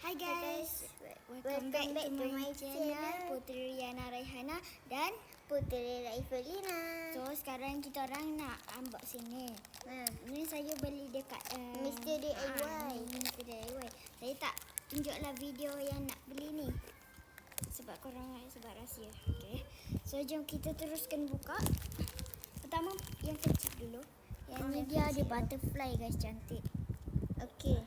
Hi guys, welcome back to my channel Puteri Riana Raihana dan Puteri Raifelina. so sekarang kita orang nak unboxing ni. Ni saya beli dekat Mr. DIY. Mr. DIY. Saya tak tunjuklah video yang nak beli ni sebab korang sebab rahsia. Okay. So jom kita teruskan buka. Pertama yang kecil dulu. Yang ni dia ada butterfly guys, cantik. Okey.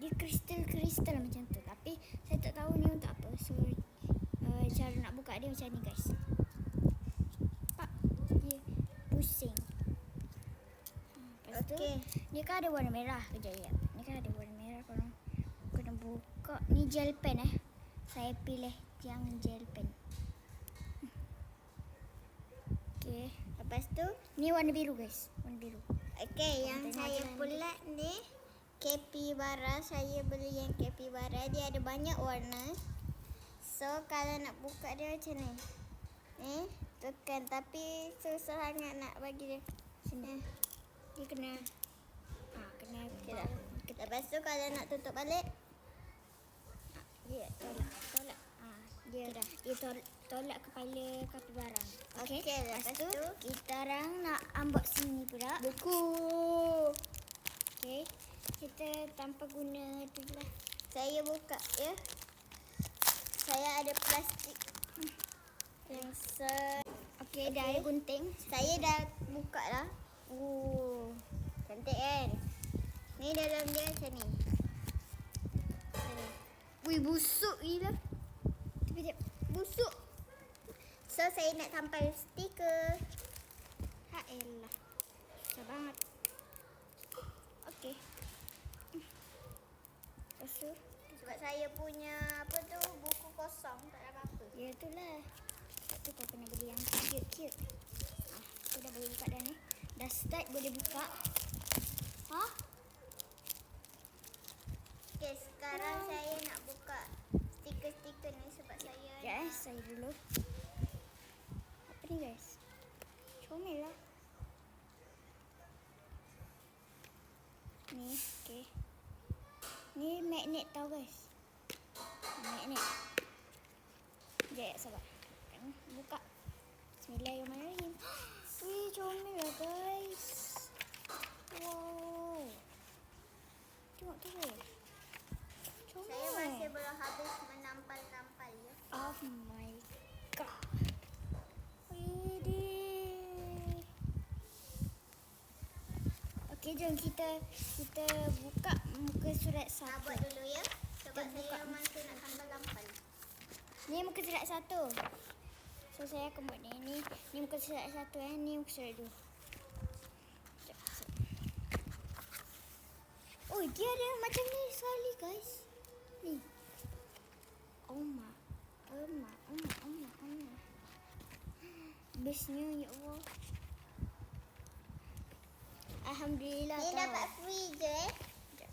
Dia kristal-kristal macam tu. Tapi saya tak tahu ni untuk apa. So cara nak buka dia macam ni guys. Pak, dia pusing. Lepas tu ni kan ada warna merah. Kejap ya. Ni kan ada warna merah, korang kena buka. Ni gel pen Saya pilih yang gel pen. Okey, lepas tu ni warna biru guys. Warna biru. Okey, yang saya pula ni capybara. Saya beli yang capybara. Dia ada banyak warna. So kalau nak buka dia macam ni. Ni tekan, tapi susah sangat nak bagi dia. Sini. Dia kena kena Tidak. Lepas tu kalau nak tutup balik, dia tolak. Dia tolak kepala kapibara. Okey. Lepas tu kita orang nak unboxing ni pula. buku. Okey. Kita tanpa guna tu lah. Saya buka ya. Saya ada plastik yang Okey, dah ada gunting. Saya dah buka lah. Cantik kan? Ni dalam dia macam ni. Wih, busuk gila. Tapi dia Busuk. So saya nak tampal stiker. ha elah. Susah banget. Okey. Lepas tu Sebab saya punya buku kosong, tak ada apa-apa. ya itulah. Lepas tu kau kena beli yang cute. Aku dah boleh buka dah ni. Dah start boleh buka. Okey, sekarang saya nak buka stiker-stiker ni sebab saya Guys, saya dulu. Apa ni guys? Comel lah. Ni, okey. Ni magnet tau guys. Magnet. Sekejap, sabar. Buka. Bismillahirrahmanirrahim. Wih, comel lah guys. Wow. Tengok tu. Comel. Saya masih belum habis menampal-nampal ya. Oh my god. Widih. Okey, jom kita buka muka surat Nak satu. buat dulu ya. Sebab Kita buka. saya masih nak tampal-tampal. Ni muka surat satu. So saya akan buat ni muka surat satu ni muka surat dua. Sekejap. Oh, dia ada macam ni sekali guys. Ni. Oma. Bestnya ya Allah. Alhamdulillah. Ni tau. dapat free je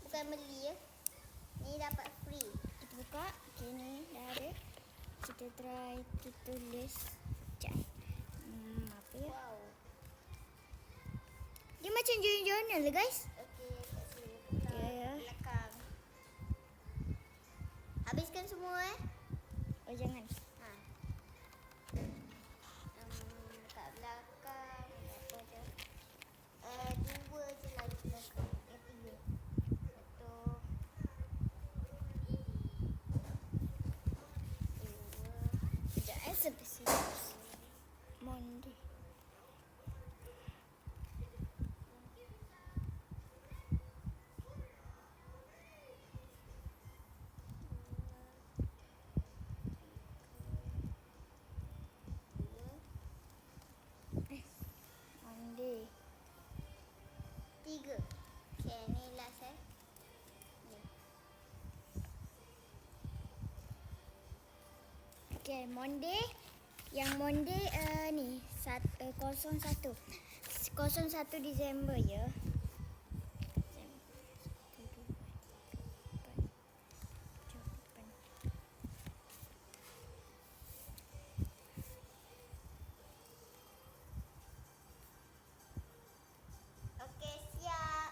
Bukan beli ya. Ni dapat free. Kita buka. Okay, ni dah ada. Kita try kita tulis. Sekejap. Apa ya? Wow. Dia macam journal lah guys. Okey, kat sini. Ya. Belakang. Habiskan semua Oh, jangan. Kat belakang apa je? Dua je lagi belakang. Tiga. Satu. Dua. Sekejap sebentar. Monday. Monday. Tiga. Okay, ni last Ni. Okay, Monday. Yang Monday ni 01 Disember ya. Okey, siap.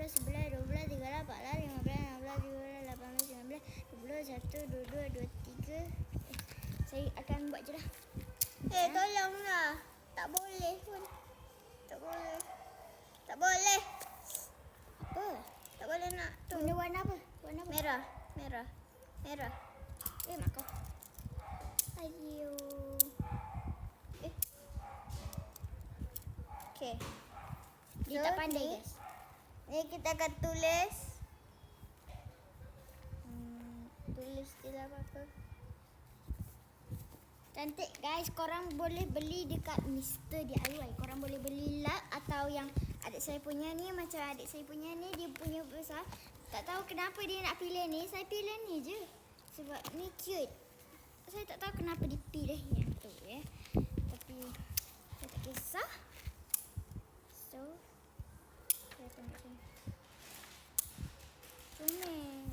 11, 12, 13, 14, 15, 16, 17, 18, 19, 20, 21, 22, 23. Saya akan buat je lah. Tolonglah. Tak boleh pun. Tak boleh. Tak boleh. Apa? Tak boleh nak. Tu. Guna warna apa? Warna apa? Merah. Merah. Merah. Mak kau. Ayo. Okay. Dia tak pandai guys. Ni kita akan tulis. Tulis je lah apa-apa. Cantik guys, korang boleh beli dekat Mr. DIY. Korang boleh beli lap atau yang adik saya punya ni, macam adik saya punya ni, dia punya besar. Tak tahu kenapa dia nak pilih ni, saya pilih ni je. Sebab ni cute. Saya tak tahu kenapa dia pilih yang tu ya. Tapi saya tak kisah. So, saya tengok sini. Comel.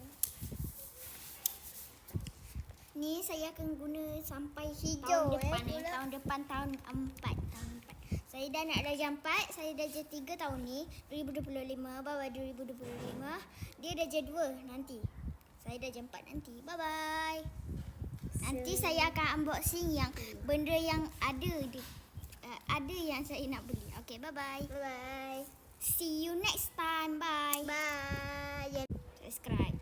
Ni saya akan guna sampai Hijau, tahun depan pula. tahun depan tahun 4. Saya dah nak darjah 4, saya darjah 3 tahun ni 2025, bawah 2025. Dia darjah 2 nanti. Saya darjah 4 nanti. Bye bye. Nanti saya akan unboxing yang benda yang ada ada yang saya nak beli. Okay, bye bye. Bye. See you next time. Bye. Bye. Subscribe.